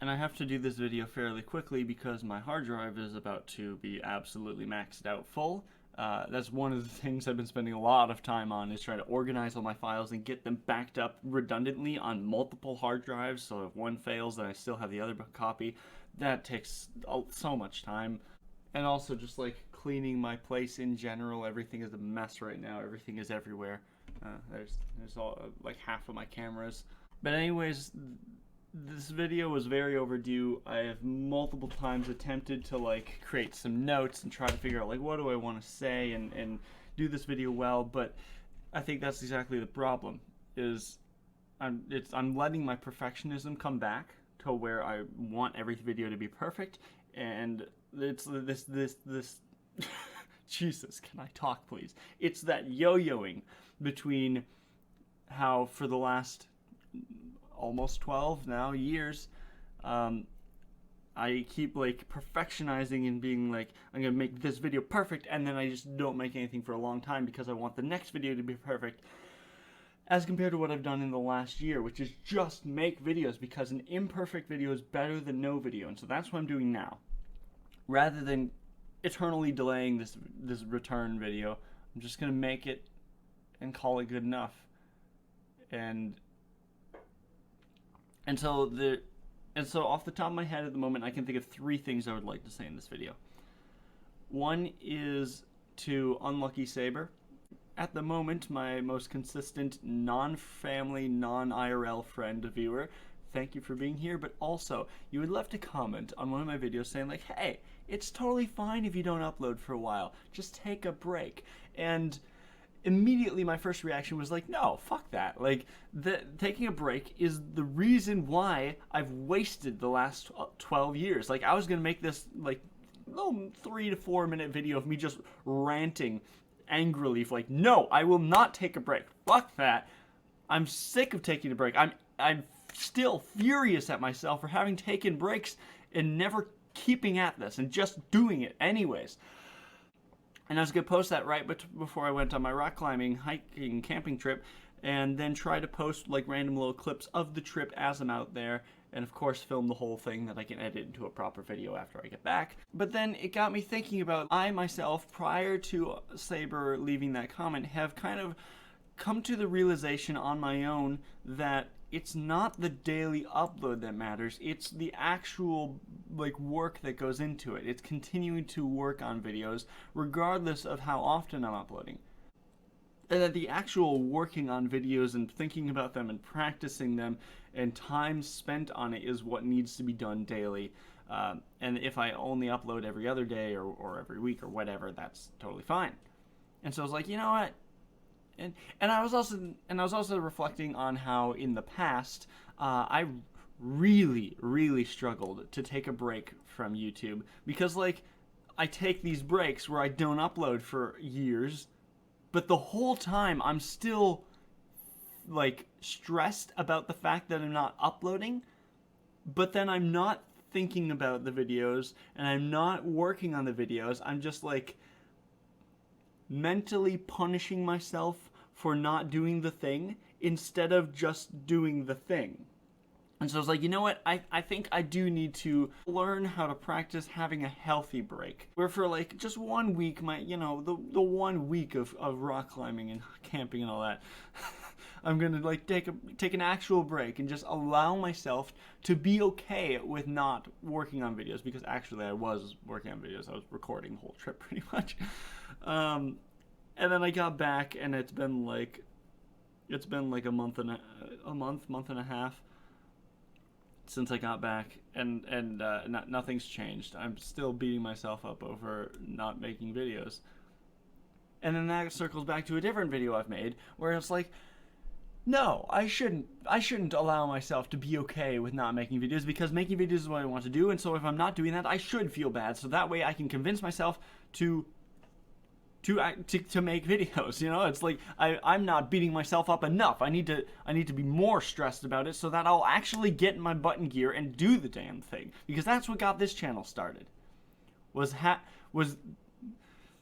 And I have to do this video fairly quickly because my hard drive is about to be absolutely maxed out full. That's one of the things I've been spending a lot of time on, is trying to organize all my files and get them backed up redundantly on multiple hard drives, so if one fails then I still have the other copy. That takes so much time. And also just like cleaning my place in general. Everything is a mess right now. Everything is everywhere. There's all like half of my cameras. But anyways, this video was very overdue. I have multiple times attempted to like create some notes and try to figure out like what do I want to say and do this video well, but I think that's exactly the problem. Is I'm letting my perfectionism come back to where I want every video to be perfect, and it's this Jesus, can I talk please? It's that yo-yoing between how for the last almost 12 now years, I keep like perfectionizing and being like, I'm gonna make this video perfect, and then I just don't make anything for a long time because I want the next video to be perfect, as compared to what I've done in the last year, which is just make videos, because an imperfect video is better than no video. And so that's what I'm doing now. Rather than eternally delaying this return video, I'm just gonna make it and call it good enough. And so off the top of my head at the moment, I can think of 3 things I would like to say in this video. One is to Unlucky Saber. At the moment, my most consistent non-family, non-IRL friend viewer. Thank you for being here, but also, you would love to comment on one of my videos saying like, hey, it's totally fine if you don't upload for a while. Just take a break. And immediately my first reaction was like, no, fuck that. Like, taking a break is the reason why I've wasted the last 12 years. Like, I was gonna make this like little 3 to 4 minute video of me just ranting angrily for like, no, I will not take a break. Fuck that. I'm sick of taking a break. I'm still furious at myself for having taken breaks and never keeping at this and just doing it anyways. And I was going to post that right before I went on my rock climbing, hiking, camping trip, and then try to post like random little clips of the trip as I'm out there, and of course film the whole thing that I can edit into a proper video after I get back. But then it got me thinking about, I myself, prior to Saber leaving that comment, have kind of come to the realization on my own that it's not the daily upload that matters, it's the actual like work that goes into it. It's continuing to work on videos regardless of how often I'm uploading. And that the actual working on videos and thinking about them and practicing them and time spent on it is what needs to be done daily. And if I only upload every other day or every week or whatever, that's totally fine. And so I was like, you know what? And I was also reflecting on how in the past I really struggled to take a break from YouTube, because like I take these breaks where I don't upload for years, but the whole time I'm still like stressed about the fact that I'm not uploading, but then I'm not thinking about the videos and I'm not working on the videos. I'm just like mentally punishing myself for not doing the thing instead of just doing the thing. And so I was like, you know what, I think I do need to learn how to practice having a healthy break. Where for like just 1 week, the 1 week of rock climbing and camping and all that, I'm gonna like take an actual break and just allow myself to be okay with not working on videos, because actually I was working on videos. I was recording the whole trip pretty much. And then I got back, and it's been like a month and a half since I got back, and nothing's changed. I'm still beating myself up over not making videos. And then that circles back to a different video I've made where it's like, no, I shouldn't allow myself to be okay with not making videos, because making videos is what I want to do, and so if I'm not doing that, I should feel bad, so that way I can convince myself to make videos. You know, it's like I'm not beating myself up enough. I need to be more stressed about it so that I'll actually get in my butt in gear and do the damn thing, because that's what got this channel started. Was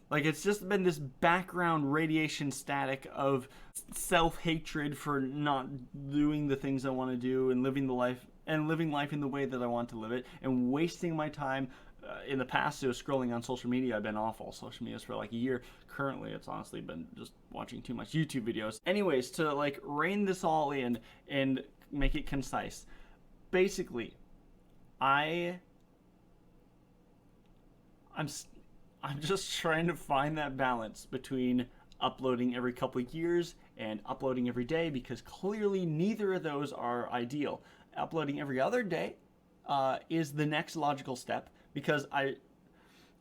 like, it's just been this background radiation static of self-hatred for not doing the things I want to do and living the life and living life in the way that I want to live it, and wasting my time. In the past, it was scrolling on social media. I've been off all social medias for like a year. Currently, it's honestly been just watching too much YouTube videos. Anyways, to like rein this all in and make it concise, basically, I'm just trying to find that balance between uploading every couple of years and uploading every day, because clearly neither of those are ideal. Uploading every other day is the next logical step, because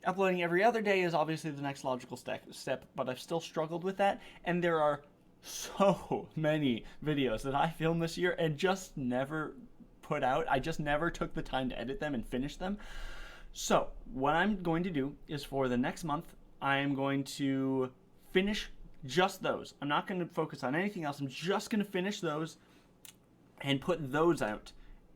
uploading every other day is obviously the next logical step, but I've still struggled with that, and there are so many videos that I filmed this year and just never put out. I just never took the time to edit them and finish them. So what I'm going to do is, for the next month, I am going to finish just those. I'm not going to focus on anything else. I'm just going to finish those and put those out.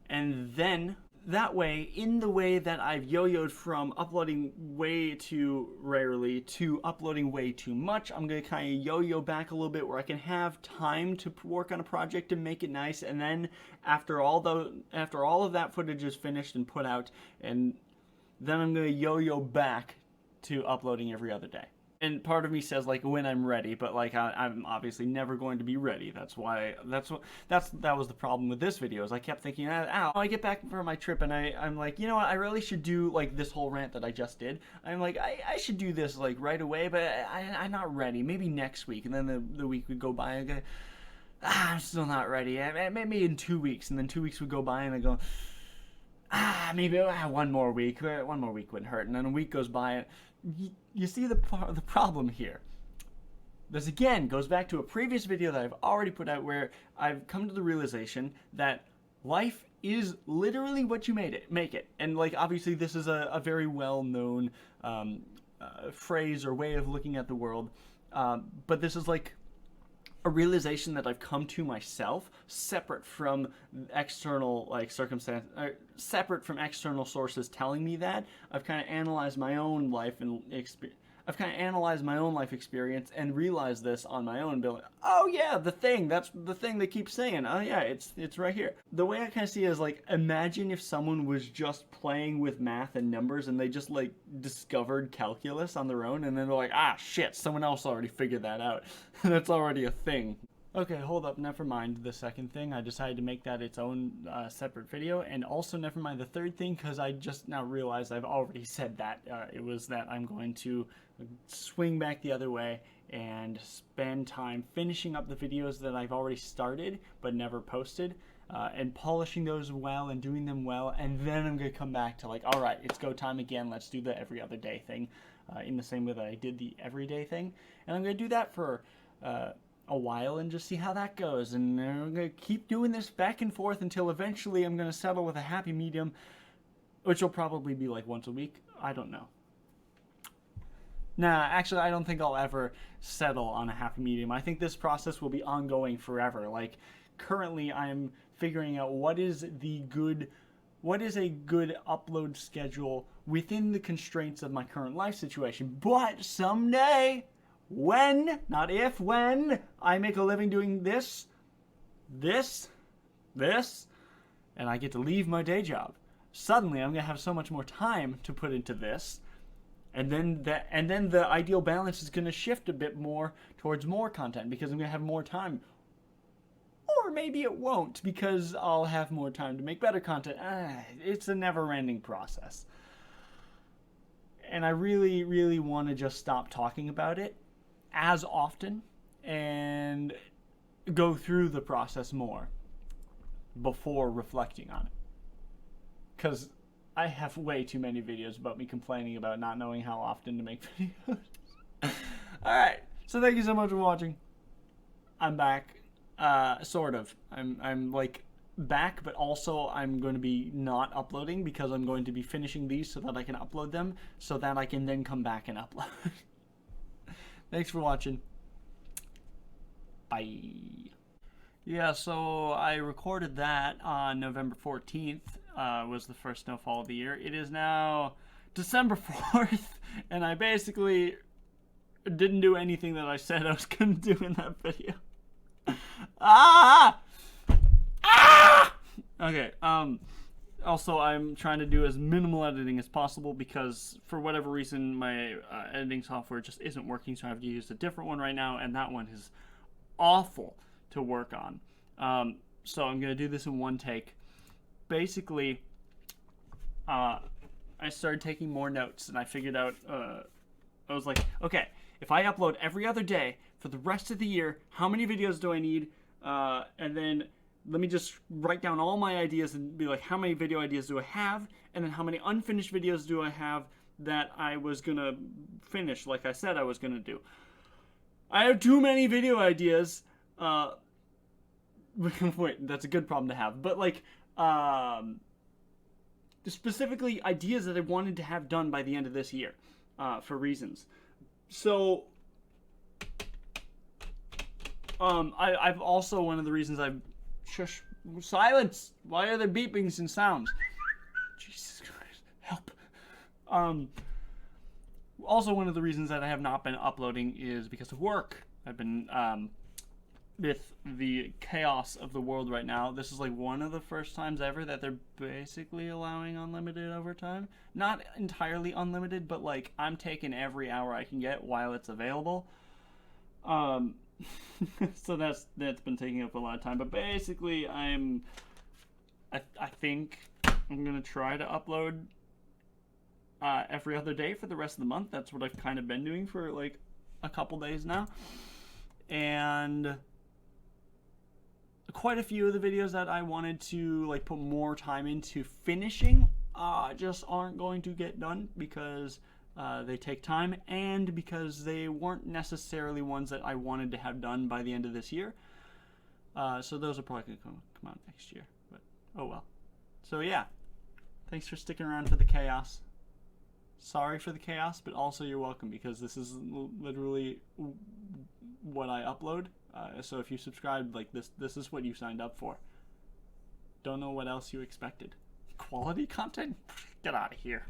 And then that way, in the way that I've yo-yoed from uploading way too rarely to uploading way too much, I'm going to kind of yo-yo back a little bit, where I can have time to work on a project and make it nice. And then after all of that footage is finished and put out, and then I'm going to yo-yo back to uploading every other day. And part of me says, like, when I'm ready, but like I'm obviously never going to be ready. That was the problem with this video, is I kept thinking, I get back from my trip and I'm like, you know what, I really should do like this whole rant that I just did. I'm like, I should do this like right away, but I'm not ready. Maybe next week. And then the week would go by and I go, I'm still not ready. Maybe in 2 weeks. And then 2 weeks would go by and I go, maybe one more week. One more week wouldn't hurt. And then a week goes by and you see the problem here. This again goes back to a previous video that I've already put out, where I've come to the realization that life is literally what you make it. And like, obviously this is a very well-known phrase or way of looking at the world, but this is like a realization that I've come to myself, separate from external like circumstance, separate from external sources telling me that. I've kind of analyzed my own life and experience and realized this on my own, being like, oh yeah, that's the thing they keep saying. Oh yeah, it's right here. The way I kind of see it is like, imagine if someone was just playing with math and numbers and they just like discovered calculus on their own, and then they're like, shit, someone else already figured that out. That's already a thing. Okay, hold up, never mind the second thing. I decided to make that its own separate video, and also never mind the third thing, because I just now realized I've already said that. It was that I'm going to swing back the other way and spend time finishing up the videos that I've already started but never posted, and polishing those well and doing them well, and then I'm going to come back to like, alright, it's go time again, let's do the every other day thing, in the same way that I did the everyday thing. And I'm going to do that for a while and just see how that goes, and I'm going to keep doing this back and forth until eventually I'm going to settle with a happy medium, which will probably be like once a week. I don't know. Nah, actually, I don't think I'll ever settle on a happy medium. I think this process will be ongoing forever. Like, currently I'm figuring out what is a good upload schedule within the constraints of my current life situation. But someday, when, not if, when I make a living doing this, and I get to leave my day job, suddenly I'm going to have so much more time to put into this, and then the ideal balance is going to shift a bit more towards more content, because I'm going to have more time. Or maybe it won't, because I'll have more time to make better content. It's a never-ending process. And I really, really want to just stop talking about it as often and go through the process more before reflecting on it. Because I have way too many videos about me complaining about not knowing how often to make videos. Alright, so thank you so much for watching. I'm back. Sort of. I'm like back, but also I'm going to be not uploading, because I'm going to be finishing these so that I can upload them, so that I can then come back and upload. Thanks for watching. Bye. Yeah, so I recorded that on November 14th, was the first snowfall of the year. It is now December 4th, and I basically didn't do anything that I said I was going to do in that video. Okay. Also, I'm trying to do as minimal editing as possible because for whatever reason my editing software just isn't working, so I have to use a different one right now, and that one is awful to work on. So I'm gonna do this in one take. Basically, I started taking more notes, and I figured out. I was like, okay, if I upload every other day for the rest of the year, how many videos do I need? And then let me just write down all my ideas and be like, how many video ideas do I have? And then how many unfinished videos do I have that I was gonna finish, like I said I was gonna do? I have too many video ideas. Wait, that's a good problem to have. But like, specifically ideas that I wanted to have done by the end of this year, for reasons. So, I've also, one of the reasons I've shush, silence. Why are there beepings and sounds? Jesus Christ, help. Also, one of the reasons that I have not been uploading is because of work. I've been with the chaos of the world right now. This is like one of the first times ever that they're basically allowing unlimited overtime. Not entirely unlimited, but like I'm taking every hour I can get while it's available. So that's been taking up a lot of time. But basically, I think I'm gonna try to upload every other day for the rest of the month. That's what I've kind of been doing for like a couple days now, and quite a few of the videos that I wanted to like put more time into finishing just aren't going to get done because they take time and because they weren't necessarily ones that I wanted to have done by the end of this year. So those are probably going to come out next year, but oh well. So yeah, thanks for sticking around for the chaos. Sorry for the chaos, but also you're welcome because this is literally what I upload. So if you subscribed, like this is what you signed up for. Don't know what else you expected. Quality content? Get out of here.